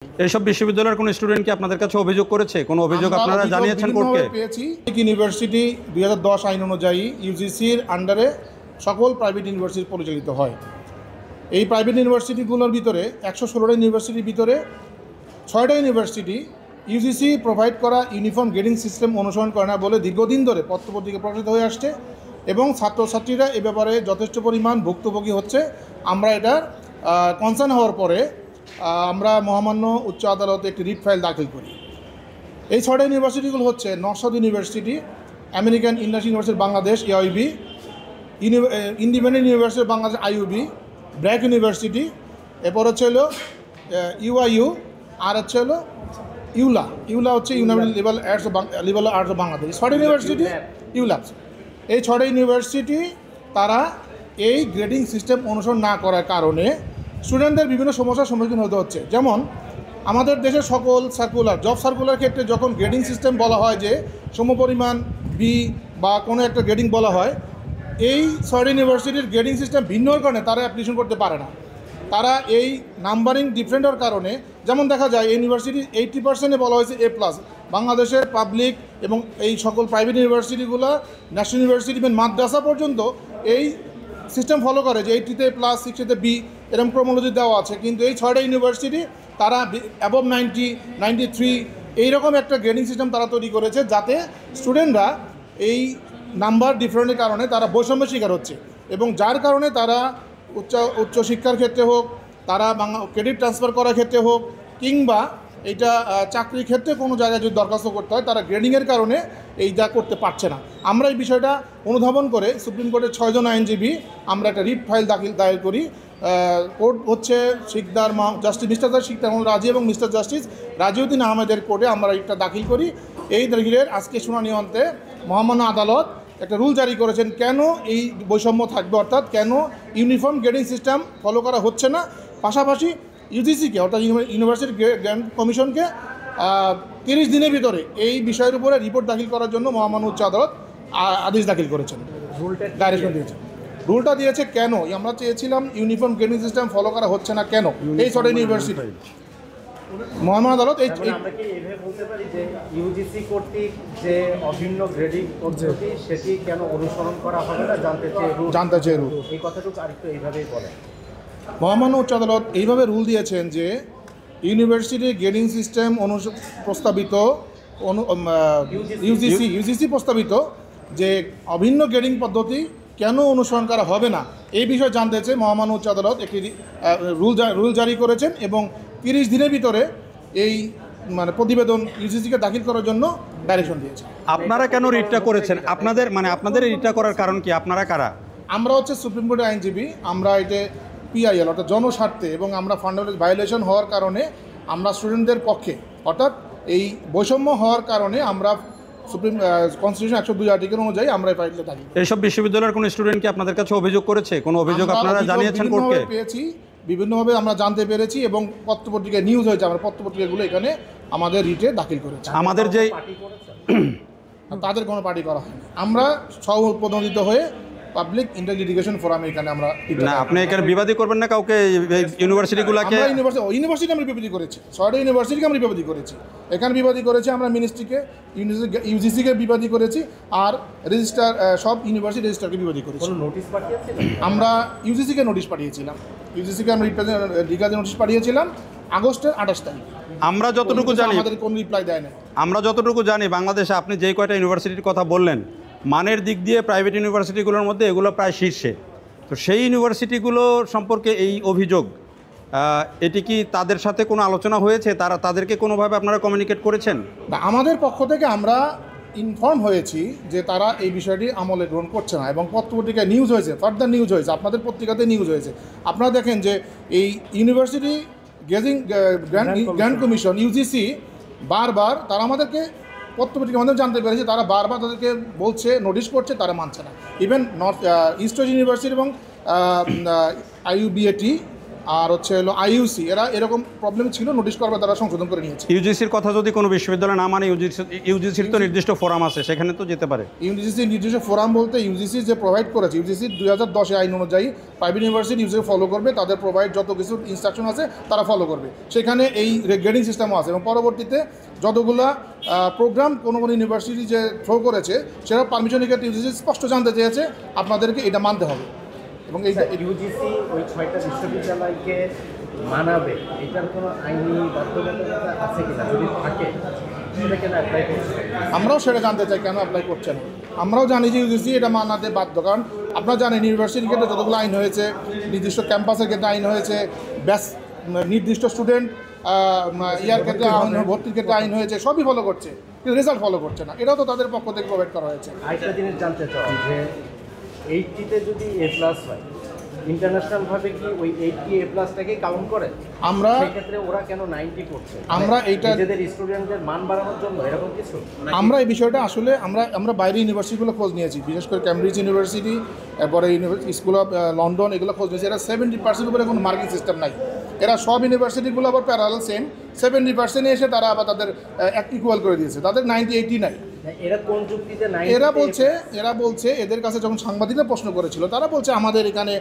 এইসব বিশ্ববিদ্যালয়ের কোনো স্টুডেন্ট কি আপনাদের কাছে অভিযোগ করেছে? কোনো অভিযোগ আপনারা জানিয়েছেন কোর্টকে? পেয়েছি ইউনিভার্সিটি 2010 আইন অনুযায়ী ইউজিসির আন্ডারে সকল প্রাইভেট ইউনিভার্সিটি পরিচালিত হয়। এই প্রাইভেট ইউনিভার্সিটিগুলোর ভিতরে 116টা ইউনিভার্সিটির ভিতরে 6টা ইউনিভার্সিটি ইউজিসি প্রোভাইড করা ইউনিফর্ম গ্রেডিং সিস্টেম অনুসরণ করে না বলে দীর্ঘদিন ধরে পত্রপত্রিকা প্রকাশিত হয়ে আসছে এবং ছাত্রছাত্রীরা এ ব্যাপারে যথেষ্ট পরিমাণ ভুক্তভোগী হচ্ছে। আমরা এটার কনসার্ন হওয়ার পরে আমরা মহামান্য উচ্চ আদালতে একটি রিট ফাইল দাখিল করি। এই 6টা ইউনিভার্সিটিগুলো হচ্ছে North University, American International University Bangladesh AIB, Independent University Bangladesh IUB, BRAC University, এরপর হচ্ছে হলো ইউআইইউ, আর হচ্ছে হলো ইউলা হচ্ছে United Liberal Arts of Bangladesh. 6টা ইউনিভার্সিটি ইউল্যাবস। এই 6টা ইউনিভার্সিটি তারা এই গ্রেডিং সিস্টেম অনুসরণ না করার কারণে স্টুডেন্টদের বিভিন্ন সমস্যার সম্মুখীন হতে হচ্ছে। যেমন আমাদের দেশের সকল সার্কুলার, জব সার্কুলার ক্ষেত্রে যখন গ্রেডিং সিস্টেম বলা হয় যে সমপরিমাণ বি বা কোনো একটা গ্রেডিং বলা হয়, এই 6টা ইউনিভার্সিটির গ্রেডিং সিস্টেম ভিন্ন হওয়ার কারণে তারা অ্যাপ্লিকেশন করতে পারে না। তারা এই নাম্বারিং ডিফারেন্ট হওয়ার কারণে, যেমন দেখা যায় ইউনিভার্সিটি 80%-এ বলা হয়েছে এ প্লাস। বাংলাদেশের পাবলিক এবং এই সকল প্রাইভেট ইউনিভার্সিটিগুলো, ন্যাশনাল ইউনিভার্সিটি এবং মাদ্রাসা পর্যন্ত এই সিস্টেম ফলো করে যে 80-তে প্লাস, 60-তে বি, এরকম ক্রমোলজি দেওয়া আছে। কিন্তু এই 6টা ইউনিভার্সিটি তারা অ্যাবভ 90, 93 এইরকম একটা গ্রেডিং সিস্টেম তারা তৈরি করেছে, যাতে স্টুডেন্টরা এই নাম্বার ডিফারেন্টের কারণে তারা বৈষম্যের শিকার হচ্ছে এবং যার কারণে তারা উচ্চশিক্ষার ক্ষেত্রে হোক, তারা ক্রেডিট ট্রান্সফার করার ক্ষেত্রে হোক, কিংবা এটা চাকরির ক্ষেত্রে কোনো জায়গায় যদি দরখাস্ত করতে হয়, তারা গ্রেডিংয়ের কারণে এইটা করতে পারছে না। আমরা এই বিষয়টা অনুধাবন করে সুপ্রিম কোর্টের 6 জন আইনজীবী আমরা একটা রিট ফাইল দায়ের করি। কোর্ট হচ্ছে মিস্টার শিকদার মোহাম্মদ রাজি এবং মিস্টার জাস্টিস রাজিউদ্দিন আহমেদের কোর্টে আমরা রিটটা দাখিল করি। এই দলিলের আজকে শুনানি অন্তে মহামান্য আদালত একটা রুল জারি করেছেন কেন এই বৈষম্য থাকবে, অর্থাৎ কেন ইউনিফর্ম গ্রেডিং সিস্টেম ফলো করা হচ্ছে না। পাশাপাশি ইউজিসিকে অর্থাৎ ইউনিভার্সিটি গ্র্যান্ট কমিশনকে 30 দিনের ভিতরে এই বিষয়ের উপরে রিপোর্ট দাখিল করার জন্য মহামান্য উচ্চ আদালত আদেশ দাখিল করেছেন, ডাইরেকশন দিয়েছেন। রুলটা দিয়েছে কেন, আমরা চেয়েছিলাম ইউনিফর্ম গ্রেডিং সিস্টেম ফলো করা হচ্ছে না কেন এই 6টা ইউনিভার্সিটি। মহামান্য আদালত আমরা কি এভাবে বলতে পারি যে ইউজিসি কর্তৃক যে অভিন্ন গ্রেডিং পদ্ধতি সেটি কেন অনুসরণ করা হবে না জানতে চেয়ে রুল এই কথাটুকু আরেকটু এইভাবেই বলেন। মহামান্য উচ্চ আদালত এইভাবে রুল দিয়েছেন যে ইউনিভার্সিটির গ্রেডিং সিস্টেম প্রস্তাবিত ইউজিসি প্রস্তাবিত যে অভিন্ন গ্রেডিং পদ্ধতি কেন অনুসরণ করা হবে না এই বিষয়ে জানতে চেয়ে মহামান্য উচ্চ আদালত একটি রুল জারি করেছেন এবং 30 দিনের ভিতরে এই প্রতিবেদন ইউজিসিকে দাখিল করার জন্য ডাইরেকশন দিয়েছে। আপনারা কেন রিটটা করেছেন? আপনাদের রিটটা করার কারণ কি? আপনারা কারা? আমরা হচ্ছে সুপ্রিম কোর্টের আইনজীবী। আমরা এটা পিআইএল অর্থাৎ জনস্বার্থে এবং আমরা ফান্ডামেন্টাল ভায়োলেশন হওয়ার কারণে আমরা স্টুডেন্টদের পক্ষে, অর্থাৎ এই বৈষম্য হওয়ার কারণে আমরা সুপ্রিম কনস্টিটিউশন 102 আর্টিকেল অনুযায়ী আমরা এই ফাইলটা থাকি। এইসব বিশ্ববিদ্যালয়ের কোনো স্টুডেন্ট কি আপনাদের কাছে অভিযোগ করেছে? কোনো অভিযোগ আপনারা জানিয়েছেন কোর্টকে? পেয়েছি, বিভিন্নভাবে আমরা জানতে পেরেছি এবং পত্রপত্রিকায় নিউজ হয়েছে। আমরা পত্রপত্রিকাগুলো এখানে আমাদের রিটে দাখিল করেছি। আমাদের যে তাদের কোনো পার্টি করা হয়নি। আমরা স্ব-উদ্বোধনিত হয়ে পাবলিক ইন্টারলিটিগেশন ফোরামে এখানে আমরা না, আপনি এখানে বিবাদী করবেন না কাউকে? ইউনিভার্সিটিগুলোকে ইউনিভার্সিটি আমরা বিবাদী করেছি, 6টা ইউনিভার্সিটিকে আমরা বিবাদী করেছি। এখানে বিবাদী করেছি আমরা মিনিস্ট্রিকে, ইউজিসিকে বিবাদী করেছি, আর রেজিস্ট্রার সব ইউনিভার্সিটি রেজিস্ট্রারকে বিবাদী করেছি। আমরা ইউজিসিকে নোটিশ পাঠিয়েছিলাম, ইউজিসিকে আমরা রিগার্ডে নোটিশ পাঠিয়েছিলাম আগস্টের 28 তারিখ। আমরা যতটুকু জানি, আমাদের কোনো রিপ্লাই দেয় না। আমরা যতটুকু জানি বাংলাদেশে আপনি যে কয়টা ইউনিভার্সিটির কথা বললেন, মানের দিক দিয়ে প্রাইভেট ইউনিভার্সিটিগুলোর মধ্যে এগুলো প্রায় শীর্ষে। তো সেই ইউনিভার্সিটিগুলো সম্পর্কে এই অভিযোগ, এটি কি তাদের সাথে কোনো আলোচনা হয়েছে? তাদেরকে কোনোভাবে আপনারা কমিউনিকেট করেছেন? আমাদের পক্ষ থেকে আমরা ইনফর্ম হয়েছি যে তারা এই বিষয়টি আমলে গ্রহণ করছে না এবং পত্রপত্রিকায় নিউজ হয়েছে, ফার্দার নিউজ হয়েছে, আপনাদের পত্রিকাতে নিউজ হয়েছে। আপনারা দেখেন যে এই ইউনিভার্সিটি গ্র্যান্ট কমিশন ইউজিসি বারবার তারা আমাদেরকে পত্রপত্রিকার মাধ্যমে জানতে পেরেছে, তারা বারবার তাদেরকে বলছে, নোটিশ করছে, তারা মানছে না। ইভেন ইস্ট ওয়েস্ট ইউনিভার্সিটি এবং আইইউবিএটি আর হচ্ছে হলো আইইউসি, এরা এরকম প্রবলেম ছিল, নোটিশ করবার তারা সংশোধন করে নিয়েছে। ইউজিসির কথা যদি কোনো বিশ্ববিদ্যালয় না মানে, ইউজিসির তো নির্দিষ্ট ফোরাম আছে, সেখানে তো যেতে পারে। ইউজিসি নির্দিষ্ট ফোরাম বলতে ইউজিসি যে প্রোভাইড করেছে, ইউজিসি 2010 আইন অনুযায়ী প্রাইভেট ইউনিভার্সিটি ইউজিসি ফলো করবে, তাদের প্রোভাইড যত কিছু ইনস্ট্রাকশন আছে তারা ফলো করবে, সেখানে এই গ্রেডিং সিস্টেমও আছে। এবং পরবর্তীতে যতগুলো প্রোগ্রাম কোনো ইউনিভার্সিটি যে থ্রো করেছে সেটা পারমিশন ক্ষেত্রে ইউজিসি স্পষ্ট জানতে চেয়েছে আপনাদেরকে এটা মানতে হবে। এবং এই ইউজিসি ওই 6টা বিশ্ববিদ্যালয়কে মানাবে, এটার কোনো আইনি বাধ্যবাধকতা আছে কিনা, যদি থাকে সেটা কেন অ্যাপ্লাই করছে? আমরাও সেটা জানতে চাই কেন অ্যাপ্লাই করছে না। আমরাও জানি যে ইউজিসি এটা মানাতে বাধ্য, কারণ আপনারা জানেন ইউনিভার্সিটির ক্ষেত্রে যতগুলো আইন হয়েছে, নির্দিষ্ট ক্যাম্পাসের ক্ষেত্রে আইন হয়েছে, ব্যাস নির্দিষ্ট স্টুডেন্ট ইয়ার ক্ষেত্রে ভর্তির ক্ষেত্রে আইন হয়েছে, সবই ফলো করছে, কিন্তু রেজাল্ট ফলো করছে না। এটাও তো তাদের পক্ষ থেকে প্রোভাইড করা হয়েছে। আরেকটা জিনিস জানতে চাই যে 80-তে যদি A+ হয়, ইন্টারন্যাশনালভাবে কি ওই 80 A+টাকেই কাউন্ট করে? আমরা সেক্ষেত্রে ওরা কেন 90 করছে? আমরা এইটা নিজেদের স্টুডেন্টদের মান বাড়ানোর জন্য এরকম কিছু? আমরা এই বিষয়টা আসলে আমরা বাইরে ইউনিভার্সিটিগুলো খোঁজ নিয়েছি, বিশেষ করে ক্যামব্রিজ ইউনিভার্সিটি, এরপরে স্কুল অফ লন্ডন, এগুলো খোঁজ নিয়েছি। এরা 70% উপরে কোনো মার্কিং সিস্টেম নাই। এরা সব ইউনিভার্সিটিগুলো আবার প্যারালাল সেম 70% এসে তারা আবার তাদের ইকুয়াল করে দিয়েছে, তাদের 90-80 নাই। এরা কোন যুক্তিতে 90? এরা বলছে এদের কাছে যখন সাংবাদিকরা প্রশ্ন করেছিল, তারা বলছে আমাদের এখানে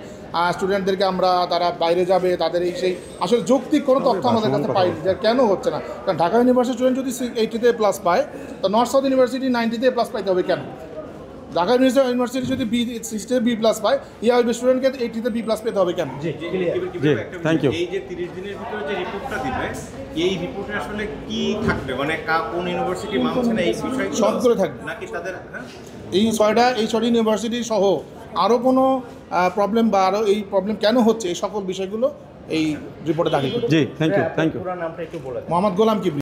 স্টুডেন্টদেরকে তারা বাইরে যাবে, তাদের এই সেই আসলে যৌক্তিক কোনো তথ্য আমাদের কাছে পাইনি যে কেন হচ্ছে না। কারণ ঢাকা ইউনিভার্সিটি স্টুডেন্ট যদি 80-তে প্লাস পায়, তো নর্থ সাউথ ইউনিভার্সিটি 90-তে প্লাস পাইতে হবে কেন? ঢাকা ইউনিভার্সিটি যদি B+ পায়, ইআইবি স্টুডেন্টকে 80-তে B+ পেতে হবে কেন? জি, থ্যাংক ইউ। এই যে 30 দিনের ভিতরে যে রিপোর্টটা দিবে, এই রিপোর্টে আসলে কি থাকবে, মানে কোন ইউনিভার্সিটি মানছে না এই বিষয় সব করে থাকবে নাকি তাদের এই 6টা ইউনিভার্সিটি সহ আরও কোনো প্রবলেম বা আরও এই প্রবলেম কেন হচ্ছে, এই সকল বিষয়গুলো এই রিপোর্টে দাখিল। জি, থ্যাংক ইউ। পুরো নামটা একটু বলে দেন। মোহাম্মদ গোলাম কিবরিয়া।